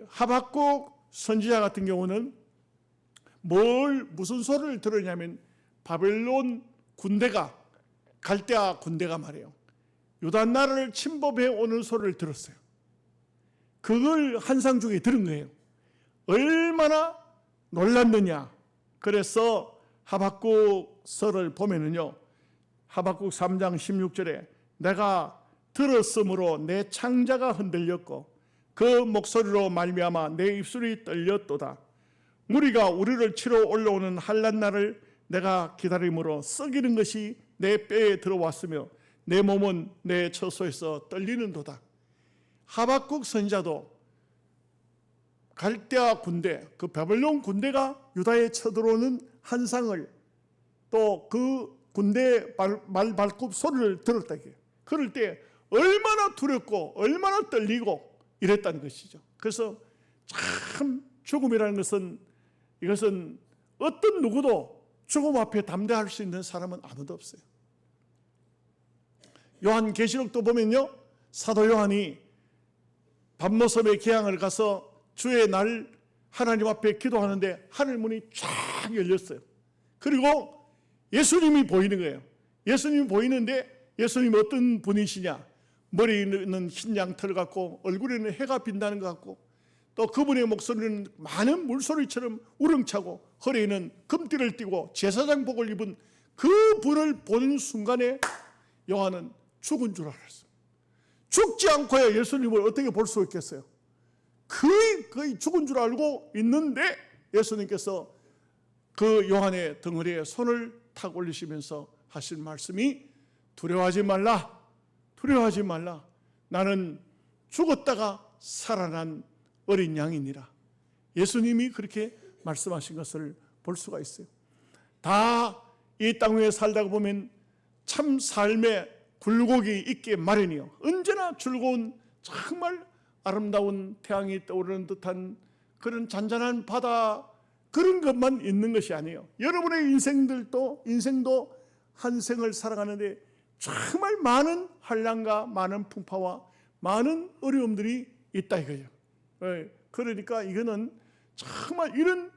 하박국 선지자 같은 경우는 무슨 소리를 들었냐면 바벨론 군대가, 갈대아 군대가 말이에요, 유다 나라를 침범해 오는 소리를 들었어요. 그걸 환상 중에 들은 거예요. 얼마나 놀랐느냐. 그래서 하박국서를 보면은요, 하박국 3장 16절에 내가 들었으므로 내 창자가 흔들렸고 그 목소리로 말미암아 내 입술이 떨렸도다. 무리가 우리를 치러 올라오는 환난 날을 내가 기다림으로 썩이는 것이 내 뼈에 들어왔으며 내 몸은 내 처소에서 떨리는도다. 하박국 선지자도 갈대아 군대, 그 바벨론 군대가 유다에 쳐들어오는 환상을, 또 그 군대 말 발굽 소리를 들었다. 그럴 때 얼마나 두렵고 얼마나 떨리고 이랬다는 것이죠. 그래서 참 죽음이라는 것은, 이것은 어떤 누구도 죽음 앞에 담대할 수 있는 사람은 아무도 없어요. 요한계시록도 보면요, 사도 요한이 밤모섬의 기향을 가서 주의 날 하나님 앞에 기도하는데 하늘 문이 쫙 열렸어요. 그리고 예수님이 보이는 거예요. 예수님이 보이는데 예수님이 어떤 분이시냐, 머리는 흰 양털 같고 얼굴에는 해가 빛나는 것 같고, 또 그분의 목소리는 많은 물소리처럼 우렁차고 허리에는 금띠를 띠고 제사장복을 입은 그 분을 보는 순간에 요한은 죽은 줄 알았어요. 죽지 않고야 예수님을 어떻게 볼 수 있겠어요? 거의 죽은 줄 알고 있는데 예수님께서 그 요한의 덩어리에 손을 탁 올리시면서 하신 말씀이 두려워하지 말라, 두려워하지 말라. 나는 죽었다가 살아난 어린 양이니라. 예수님이 그렇게 말씀하신 것을 볼 수가 있어요. 다 이 땅 위에 살다가 보면 참 삶에 굴곡이 있게 마련이요. 언제나 즐거운, 정말 아름다운 태양이 떠오르는 듯한 그런 잔잔한 바다, 그런 것만 있는 것이 아니에요. 여러분의 인생도 한 생을 살아가는데 정말 많은 환난과 많은 풍파와 많은 어려움들이 있다 이거예요. 그러니까 이거는 정말 이런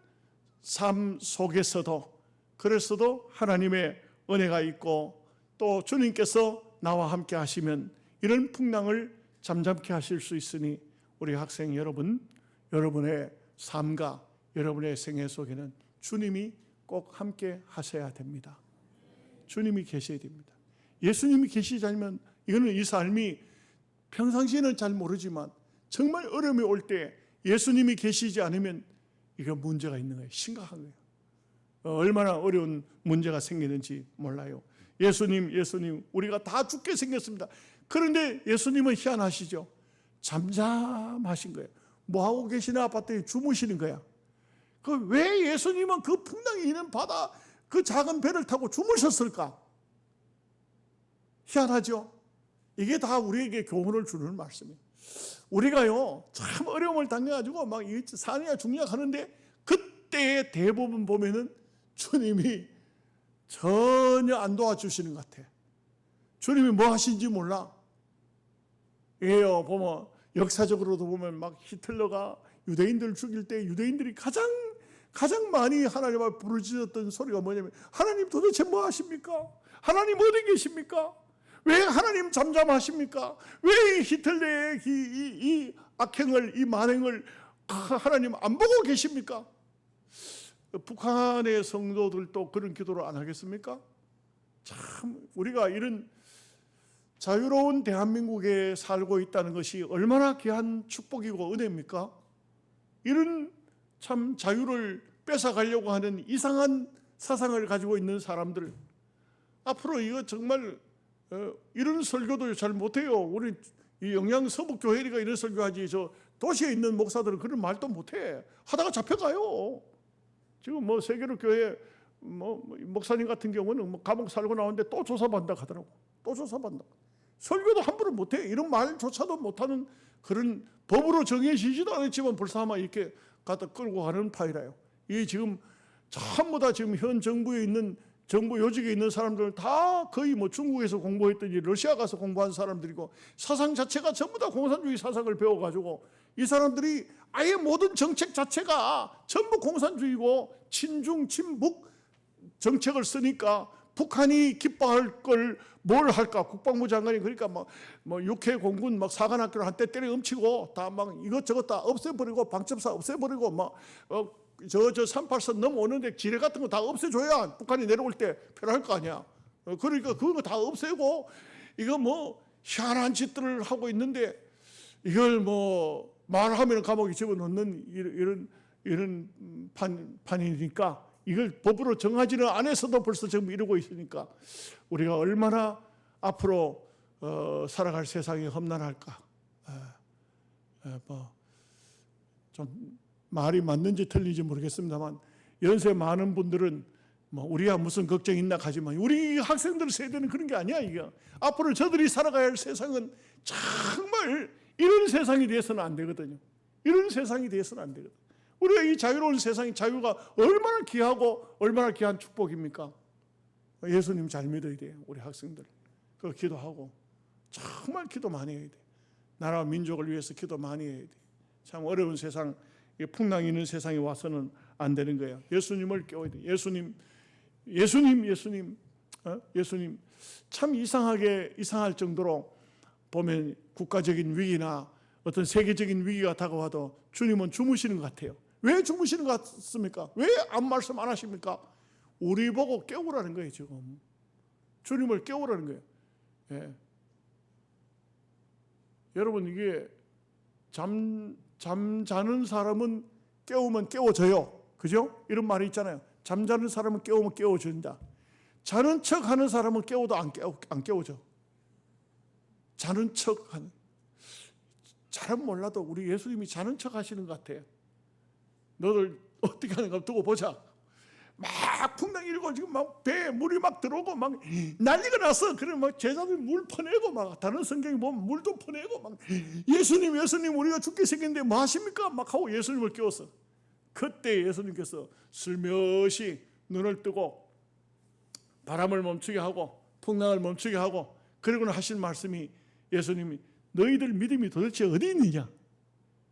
삶 속에서도, 그래서도 하나님의 은혜가 있고 또 주님께서 나와 함께 하시면 이런 풍랑을 잠잠케 하실 수 있으니 우리 학생 여러분, 여러분의 삶과 여러분의 생애 속에는 주님이 꼭 함께 하셔야 됩니다. 주님이 계셔야 됩니다. 예수님이 계시지 않으면, 이거는 이 삶이 평상시에는 잘 모르지만 정말 어려움이 올 때 예수님이 계시지 않으면 이거 문제가 있는 거예요. 심각한 거예요. 얼마나 어려운 문제가 생기는지 몰라요. 예수님 우리가 다 죽게 생겼습니다. 그런데 예수님은 희한하시죠. 잠잠하신 거예요. 뭐하고 계시나 봤더니 주무시는 거야. 왜 예수님은 그 풍랑이 있는 바다, 그 작은 배를 타고 주무셨을까? 희한하죠. 이게 다 우리에게 교훈을 주는 말씀이에요. 우리가요, 참 어려움을 당해가지고 막 사느냐 죽냐 하는데 그때의 대부분 보면은 주님이 전혀 안 도와주시는 것 같아. 주님이 뭐 하신지 몰라. 이게요, 보면 역사적으로도 보면 막 히틀러가 유대인들 죽일 때 유대인들이 가장 많이 하나님 앞에 부르짖었던 소리가 뭐냐면, 하나님 도대체 뭐 하십니까? 하나님 어디 계십니까? 왜 하나님 잠잠하십니까? 왜 히틀러의 이 악행을, 이 만행을 하나님 안 보고 계십니까? 북한의 성도들도 그런 기도를 안 하겠습니까? 참 우리가 이런 자유로운 대한민국에 살고 있다는 것이 얼마나 귀한 축복이고 은혜입니까? 이런 참 자유를 뺏어가려고 하는 이상한 사상을 가지고 있는 사람들, 앞으로 이거 정말 이런 설교도 잘 못해요. 우리 이 영양 서북교회리가 이런 설교하지, 저 도시에 있는 목사들은 그런 말도 못해. 하다가 잡혀가요. 지금 뭐 세계로 교회 목사님 같은 경우는 감옥 살고 나오는데 또 조사받는다 하더라고. 또 조사받는다. 설교도 함부로 못해. 이런 말조차도 못하는 그런, 법으로 정해지지도 않았지만 벌써 아마 이렇게 갖다 끌고 가는 파이라요. 이 지금 전부 다 지금 현 정부에 있는, 정부 요직에 있는 사람들은 다 거의 뭐 중국에서 공부했든지 러시아 가서 공부한 사람들이고, 사상 자체가 전부 다 공산주의 사상을 배워가지고 이 사람들이 아예 모든 정책 자체가 전부 공산주의고 친중, 친북 정책을 쓰니까 북한이 기뻐할 걸 뭘 할까? 국방부 장관이 그러니까 뭐 육해 공군 막 사관학교를 한때 때려 훔치고 다 막 이것저것 다 없애버리고 방첩사 없애버리고 저 38선 넘어오는데 지뢰 같은 거 다 없애줘야 북한이 내려올 때 편할 거 아니야. 그러니까 그거 다 없애고 이거 뭐 희한한 짓들을 하고 있는데 이걸 뭐 말하면 감옥에 집어넣는 이런 판이니까 이걸 법으로 정하지는 않아서도 벌써 지금 이러고 있으니까 우리가 얼마나 앞으로 살아갈 세상이 험난할까. 좀 말이 맞는지 틀린지 모르겠습니다만 연세 많은 분들은 뭐 우리야 무슨 걱정 있나 하지만 우리 학생들 세대는 그런 게 아니야. 이게 앞으로 저들이 살아가야 할 세상은 정말 이런 세상이 돼서는 안 되거든요. 이런 세상이 돼서는 안 되거든요. 우리가 이 자유로운 세상의 자유가 얼마나 귀하고 얼마나 귀한 축복입니까? 예수님 잘 믿어야 돼요. 우리 학생들. 그 기도하고 정말 기도 많이 해야 돼. 나라와 민족을 위해서 기도 많이 해야 돼. 참 어려운 세상, 풍랑 있는 세상에 와서는 안 되는 거예요. 예수님을 깨워야 돼. 예수님. 참 이상할 정도로 보면 국가적인 위기나 어떤 세계적인 위기가 다가와도 주님은 주무시는 것 같아요. 왜 주무시는 것 같습니까? 왜 아무 말씀 안 하십니까? 우리 보고 깨우라는 거예요. 지금 주님을 깨우라는 거예요. 예. 여러분 이게 잠자는 사람은 깨우면 깨워져요. 그죠? 이런 말이 있잖아요. 잠자는 사람은 깨우면 깨워진다. 자는 척 하는 사람은 깨워도 안 깨워져. 자는 척 하는. 잘은 몰라도 우리 예수님이 자는 척 하시는 것 같아요. 너들 어떻게 하는가 두고 보자. 막 풍랑이 일고 지금 막 배에 물이 막 들어오고 막 난리가 났어. 그래 막 제자들 물 퍼내고 막 다른 성경에 보면 물도 퍼내고 막 예수님 우리가 죽게 생겼는데 뭐 하십니까? 막 하고 예수님을 깨웠어. 그때 예수님께서 슬며시 눈을 뜨고 바람을 멈추게 하고 풍랑을 멈추게 하고 그러고는 하신 말씀이 예수님이 너희들 믿음이 도대체 어디 있느냐?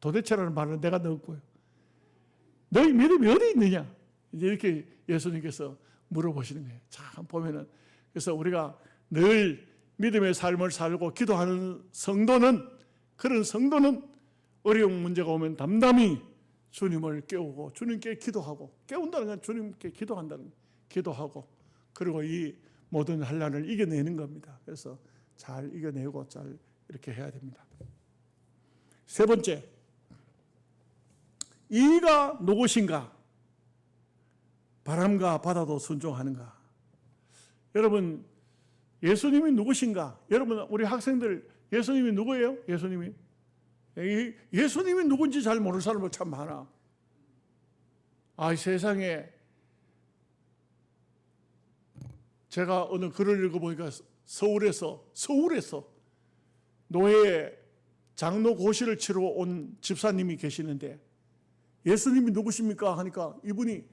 도대체라는 말은 내가 넣었고요. 너희 믿음이 어디 있느냐? 이제 이렇게 예수님께서 물어보시는 거예요. 참 보면은 그래서 우리가 늘 믿음의 삶을 살고 기도하는 그런 성도는 어려운 문제가 오면 담담히 주님을 깨우고 주님께 기도하고 깨운다는 건 주님께 기도한다는 거예요. 기도하고 그리고 이 모든 환난을 이겨내는 겁니다. 그래서 잘 이겨내고 잘 이렇게 해야 됩니다. 세 번째, 이가 누구신가? 바람과 바다도 순종하는가? 여러분, 예수님이 누구신가? 여러분, 우리 학생들 예수님이 누구예요? 예수님이 누군지 잘 모르는 사람은 참 많아. 이 세상에 제가 어느 글을 읽어보니까 서울에서 노예 장로 고시를 치러 온 집사님이 계시는데 예수님이 누구십니까? 하니까 이분이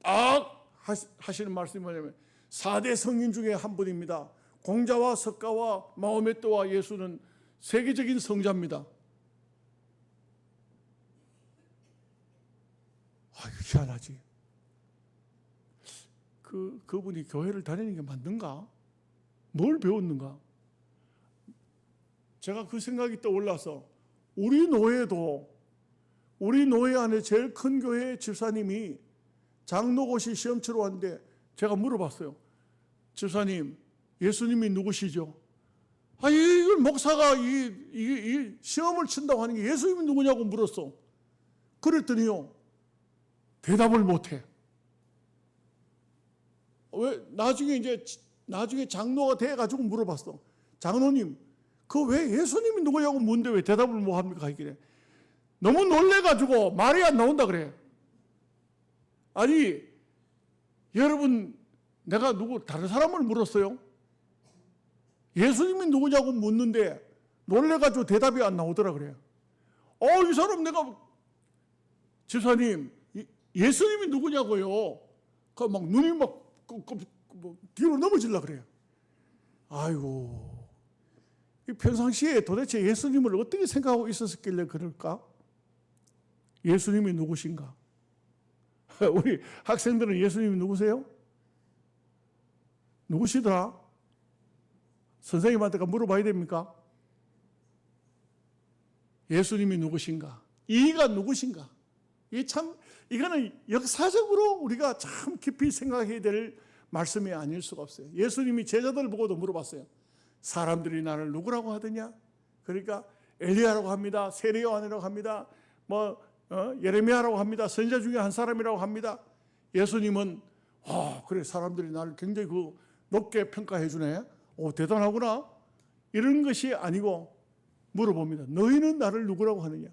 딱 하시는 말씀이 뭐냐면 4대 성인 중에 한 분입니다. 공자와 석가와 마호메트와 예수는 세계적인 성자입니다. 희한하지. 그분이 교회를 다니는 게 맞는가? 뭘 배웠는가? 제가 그 생각이 떠올라서 우리 노예 안에 제일 큰 교회 집사님이 장로고시 시험 치러 왔는데 제가 물어봤어요. 집사님, 예수님이 누구시죠? 이걸 목사가 이 시험을 친다고 하는 게 예수님이 누구냐고 물었어. 그랬더니요, 대답을 못해. 왜 나중에 장로가 돼가지고 물어봤어. 장로님, 왜 예수님이 누구냐고 묻는데 왜 대답을 못 합니까? 이게 너무 놀래가지고 말이 안 나온다 그래. 아니, 여러분, 내가 다른 사람을 물었어요? 예수님이 누구냐고 묻는데 놀래가지고 대답이 안 나오더라 그래요. 이 사람 집사님, 예수님이 누구냐고요? 막 눈이 뒤로 넘어질라 그래요. 아이고, 평상시에 도대체 예수님을 어떻게 생각하고 있었길래 그럴까? 예수님이 누구신가? 우리 학생들은 예수님이 누구세요? 누구시더라? 선생님한테 물어봐야 됩니까? 예수님이 누구신가? 이가 누구신가? 이거는 역사적으로 우리가 참 깊이 생각해야 될 말씀이 아닐 수가 없어요. 예수님이 제자들 보고도 물어봤어요. 사람들이 나를 누구라고 하더냐? 그러니까 엘리야라고 합니다. 세례 요한이라고 합니다. 예레미야라고 합니다. 선지자 중에 한 사람이라고 합니다. 예수님은 그래 사람들이 나를 굉장히 높게 평가해 주네. 대단하구나. 이런 것이 아니고 물어봅니다. 너희는 나를 누구라고 하느냐?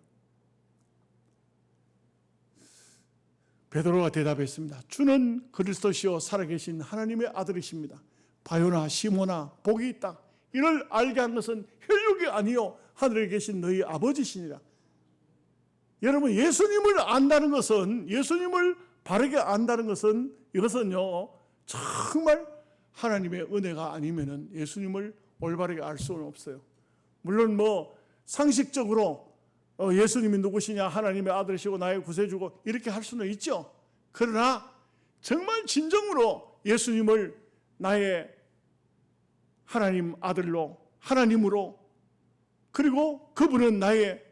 베드로가 대답했습니다. 주는 그리스도시요 살아계신 하나님의 아들이십니다. 바요나 시모나 복이 있다. 이를 알게 한 것은 혈육이 아니요 하늘에 계신 너희 아버지시니라. 여러분, 예수님을 안다는 것은, 예수님을 바르게 안다는 것은, 이것은요 정말 하나님의 은혜가 아니면은 예수님을 올바르게 알 수는 없어요. 물론 상식적으로 예수님이 누구시냐, 하나님의 아들이시고 나의 구세주고 이렇게 할 수는 있죠. 그러나 정말 진정으로 예수님을 나의 하나님 아들로, 하나님으로, 그리고 그분은 나의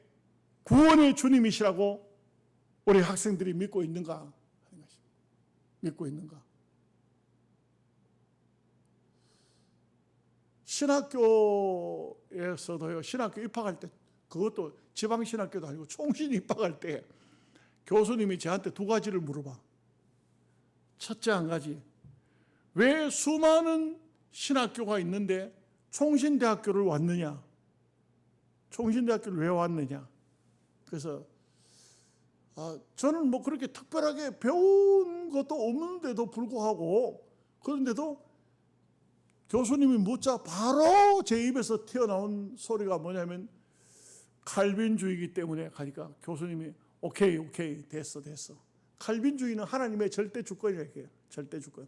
구원의 주님이시라고 우리 학생들이 믿고 있는가? 믿고 있는가? 신학교에서도요, 신학교 입학할 때, 그것도 지방신학교도 아니고 총신 입학할 때 교수님이 저한테 두 가지를 물어봐. 첫째 한 가지, 왜 수많은 신학교가 있는데 총신대학교를 왔느냐? 총신대학교를 왜 왔느냐? 그래서 저는 그렇게 특별하게 배운 것도 없는데도 불구하고, 그런데도 교수님이 묻자 바로 제 입에서 튀어나온 소리가 뭐냐면 칼빈주의이기 때문에 가니까 교수님이 오케이 됐어. 칼빈주의는 하나님의 절대 주권이라고 해요. 절대 주권.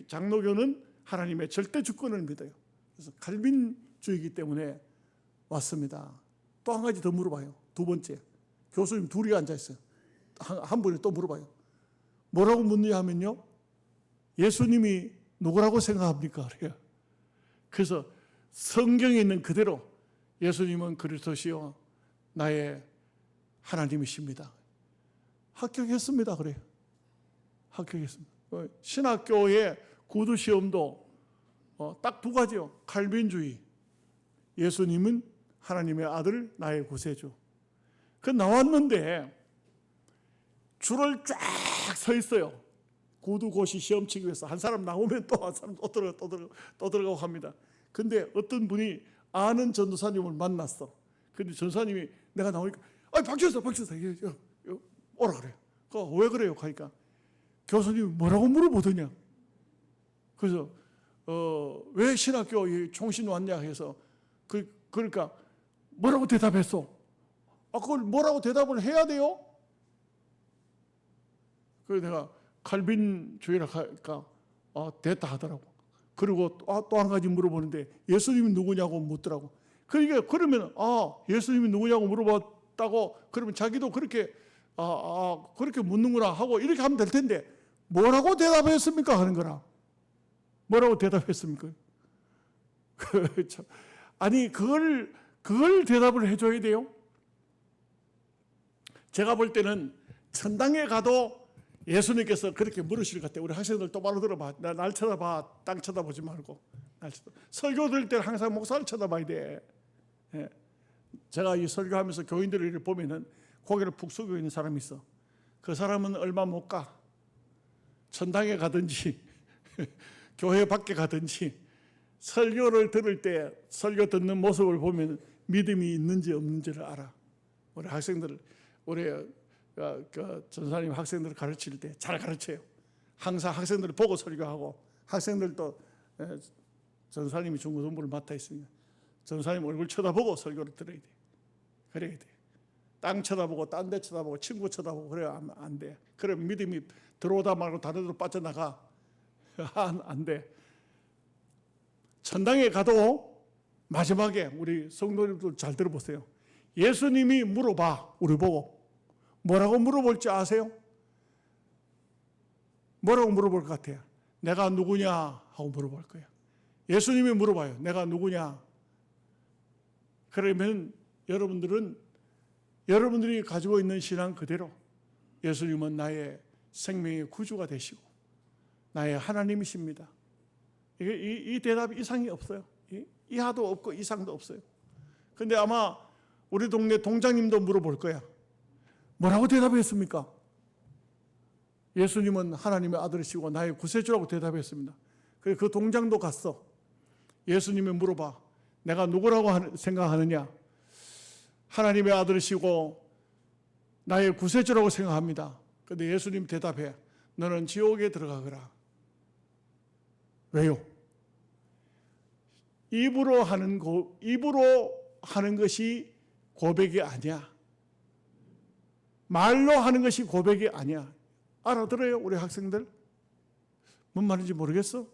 장로교는 하나님의 절대 주권을 믿어요. 그래서 칼빈주의이기 때문에 왔습니다. 또 한 가지 더 물어봐요. 두 번째, 교수님 둘이 앉아있어요. 한 분이 또 물어봐요. 뭐라고 묻느냐 하면요, 예수님이 누구라고 생각합니까? 그래요. 그래서 성경에 있는 그대로 예수님은 그리스도시요 나의 하나님이십니다. 합격했습니다. 그래요. 합격했습니다. 신학교의 구두시험도 딱 두 가지요. 칼빈주의, 예수님은 하나님의 아들, 나의 구세주. 그 나왔는데 줄을 쫙 서 있어요. 구두고시 시험 치기 위해서. 한 사람 나오면 또 한 사람 또 들어가고 합니다. 근데 어떤 분이 아는 전도사님을 만났어. 근데 전도사님이 내가 나오니까 박지사 오라 그래요. 왜 그래요? 하니까 교수님이 뭐라고 물어보더냐. 그래서 왜 신학교 총신 왔냐 해서 그러니까 뭐라고 대답했어? 그걸 뭐라고 대답을 해야 돼요? 그래서 내가 칼빈주의라 하니까 됐다 하더라고. 그리고 또 한 가지 물어보는데 예수님이 누구냐고 묻더라고. 그러니까 그러면 예수님이 누구냐고 물어봤다고 그러면 자기도 그렇게 그렇게 묻는구나 하고 이렇게 하면 될 텐데 뭐라고 대답했습니까? 하는 거라. 뭐라고 대답했습니까? 아니 그걸 대답을 해줘야 돼요. 제가 볼 때는 천당에 가도 예수님께서 그렇게 물으실 것 같아요. 우리 학생들 똑바로 들어봐. 날 쳐다봐. 땅 쳐다보지 말고. 설교 들을 때는 항상 목사를 쳐다봐야 돼. 예. 제가 이 설교하면서 교인들을 보면은 고개를 푹 숙이고 있는 사람이 있어. 그 사람은 얼마 못 가. 천당에 가든지 교회 밖에 가든지 설교를 들을 때 설교 듣는 모습을 보면 믿음이 있는지 없는지를 알아. 우리 학생들, 우리 전사님 학생들을 가르칠 때 잘 가르쳐요. 항상 학생들을 보고 설교하고, 학생들도 전사님이 중고등부를 맡아 있으니까 전사님 얼굴 쳐다보고 설교를 들어야 돼. 그래야 돼. 땅 쳐다보고 딴 데 쳐다보고 친구 쳐다보고 그래야 안 돼. 그럼 믿음이 들어오다 말고 다른 데로 빠져나가. 안 돼. 천당에 가도 마지막에 우리 성도님들 잘 들어보세요. 예수님이 물어봐. 우리 보고 뭐라고 물어볼지 아세요? 뭐라고 물어볼 것 같아요? 내가 누구냐 하고 물어볼 거예요. 예수님이 물어봐요. 내가 누구냐? 그러면 여러분들이 가지고 있는 신앙 그대로 예수님은 나의 생명의 구주가 되시고 나의 하나님이십니다. 이 대답 이상이 없어요. 이하도 없고 이상도 없어요. 근데 아마 우리 동네 동장님도 물어볼 거야. 뭐라고 대답했습니까? 예수님은 하나님의 아들이시고 나의 구세주라고 대답했습니다. 그래서 그 동장도 갔어. 예수님이 물어봐. 내가 누구라고 생각하느냐? 하나님의 아들이시고 나의 구세주라고 생각합니다. 그런데 예수님 대답해. 너는 지옥에 들어가거라. 왜요? 입으로 하는 것이 고백이 아니야. 말로 하는 것이 고백이 아니야. 알아들어요, 우리 학생들? 뭔 말인지 모르겠어?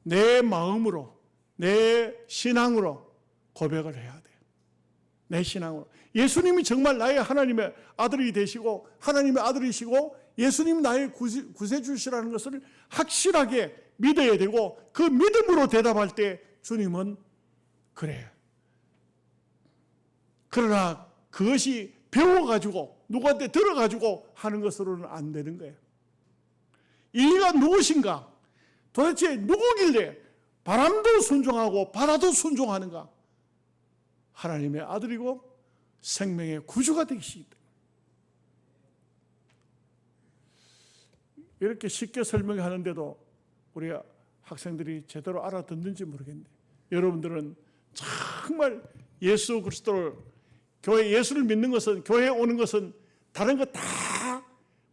내 마음으로, 내 신앙으로 고백을 해야 돼요. 내 신앙으로. 예수님이 정말 나의 하나님의 아들이 되시고 하나님의 아들이시고 예수님이 나의 구세주시라는 것을 확실하게 믿어야 되고 그 믿음으로 대답할 때 주님은 그래. 그러나 그것이 배워가지고 누구한테 들어가지고 하는 것으로는 안 되는 거예요. 이가 누구신가? 도대체 누구길래 바람도 순종하고 바다도 순종하는가? 하나님의 아들이고 생명의 구주가 되시기 때문에. 이렇게 쉽게 설명하는데도 우리 학생들이 제대로 알아듣는지 모르겠는데 여러분들은 정말 예수 그리스도를 교회 예수를 믿는 것은 교회에 오는 것은 다른 거 다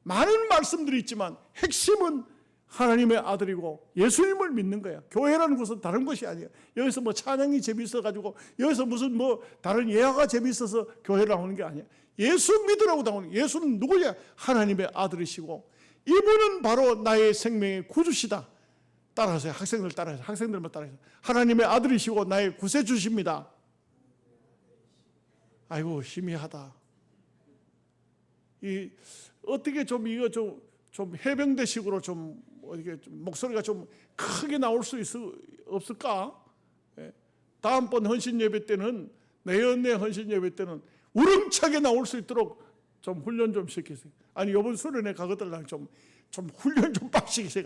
많은 말씀들이 있지만 핵심은 하나님의 아들이고 예수님을 믿는 거야. 교회라는 것은 다른 것이 아니에요. 여기서 뭐 찬양이 재미있어가지고 여기서 무슨 뭐 다른 예화가 재미있어서 교회를 나오는 게 아니야. 예수 믿으라고 나오는 거야. 예수는 누구냐? 하나님의 아들이시고 이분은 바로 나의 생명의 구주시다. 따라하세요. 학생들 따라하세요. 학생들만 따라하세요. 하나님의 아들이시고 나의 구세주십니다. 아이고 희미하다. 이 어떻게 좀 이거 좀 해병대식으로 좀 이렇게 목소리가 좀 크게 나올 수 없을까? 다음번 헌신 예배 때는 내년에 헌신 예배 때는 우렁차게 나올 수 있도록 좀 훈련 좀 시키세요. 아니 이번 수련회 가거들랑 좀 훈련 좀 빡시게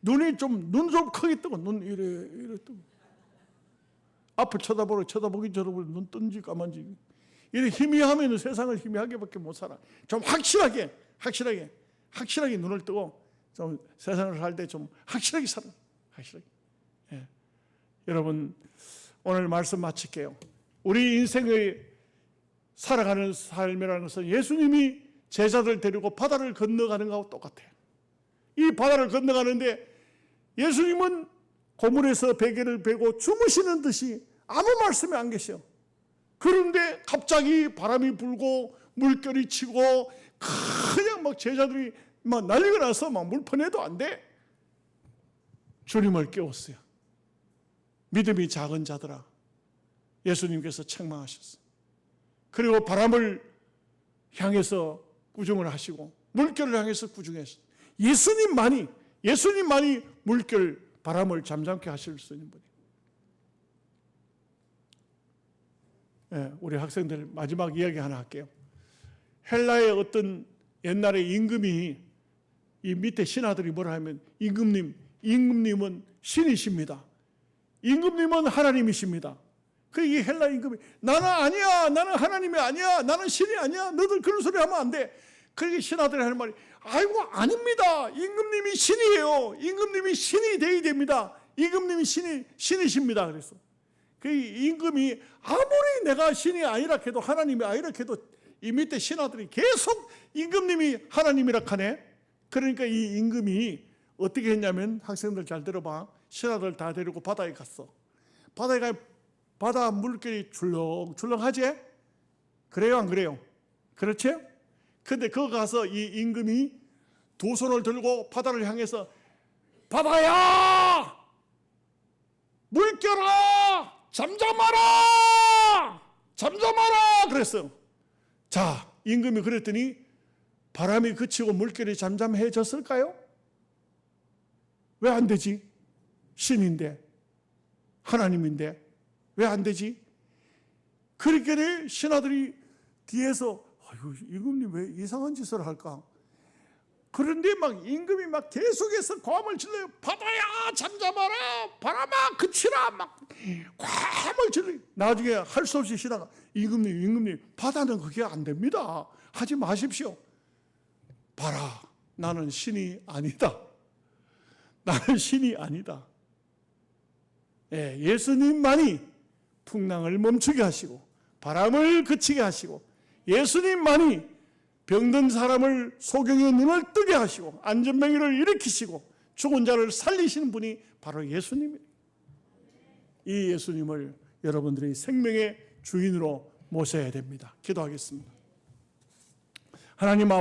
눈이 좀 크게 뜨고 눈 이래 뜨고 앞을 쳐다보기 눈 뜬지 까만지 이래 희미하면 세상을 희미하게밖에 못 살아. 좀 확실하게 눈을 뜨고 좀 세상을 살 때 좀 확실하게 살아. 확실하게. 예. 여러분 오늘 말씀 마칠게요. 우리 인생의 살아가는 삶이라는 것은 예수님이 제자들 데리고 바다를 건너가는 것하고 똑같아요. 이 바다를 건너가는데 예수님은 고물에서 베개를 베고 주무시는 듯이 아무 말씀이 안 계셔. 그런데 갑자기 바람이 불고 물결이 치고 그냥 막 제자들이 막 난리가 나서 막 물펀해도 안 돼. 주님을 깨웠어요. 믿음이 작은 자들아. 예수님께서 책망하셨어요. 그리고 바람을 향해서 꾸중을 하시고 물결을 향해서 꾸중했어요. 예수님만이 물결, 바람을 잠잠케 하실 수 있는 분이에요. 네, 우리 학생들 마지막 이야기 하나 할게요. 헬라의 어떤 옛날에 임금이 이 밑에 신하들이 뭐라 하면 임금님은 신이십니다. 임금님은 하나님이십니다. 이 헬라 임금이 나는 아니야. 나는 하나님이 아니야. 나는 신이 아니야. 너들 그런 소리 하면 안 돼. 그러니까 신하들이 하는 말이 아이고 아닙니다. 임금님이 신이에요. 임금님이 신이 되어야 됩니다. 임금님이 신이십니다. 그래서 그 임금이 아무리 내가 신이 아니라 해도 하나님이 아니라 해도 이 밑에 신하들이 계속 임금님이 하나님이라 하네. 그러니까 이 임금이 어떻게 했냐면 학생들 잘 들어봐. 신하들 다 데리고 바다에 갔어. 바다에 가 바다 물결이 출렁출렁하지? 그래요 안 그래요? 그렇지? 근데 거기 가서 이 임금이 두 손을 들고 바다를 향해서 바다야! 물결아! 잠잠하라! 그랬어요. 자, 임금이 그랬더니 바람이 그치고 물결이 잠잠해졌을까요? 왜 안 되지? 신인데, 하나님인데 왜 안 되지? 그러니까 신하들이 뒤에서 아이고, 임금님 왜 이상한 짓을 할까? 그런데 막 임금이 막 계속해서 고함을 질러요. 바다야 잠잠하라, 바람아 그치라, 막 고함을 질러요. 나중에 할 수 없이 신하가 임금님 바다는 그게 안 됩니다. 하지 마십시오. 봐라, 나는 신이 아니다. 나는 신이 아니다. 예수님만이 풍랑을 멈추게 하시고 바람을 그치게 하시고, 예수님만이 병든 사람을 소경의 눈을 뜨게 하시고 안전병이를 일으키시고 죽은 자를 살리시는 분이 바로 예수님이에요. 이 예수님을 여러분들이 생명의 주인으로 모셔야 됩니다. 기도하겠습니다. 하나님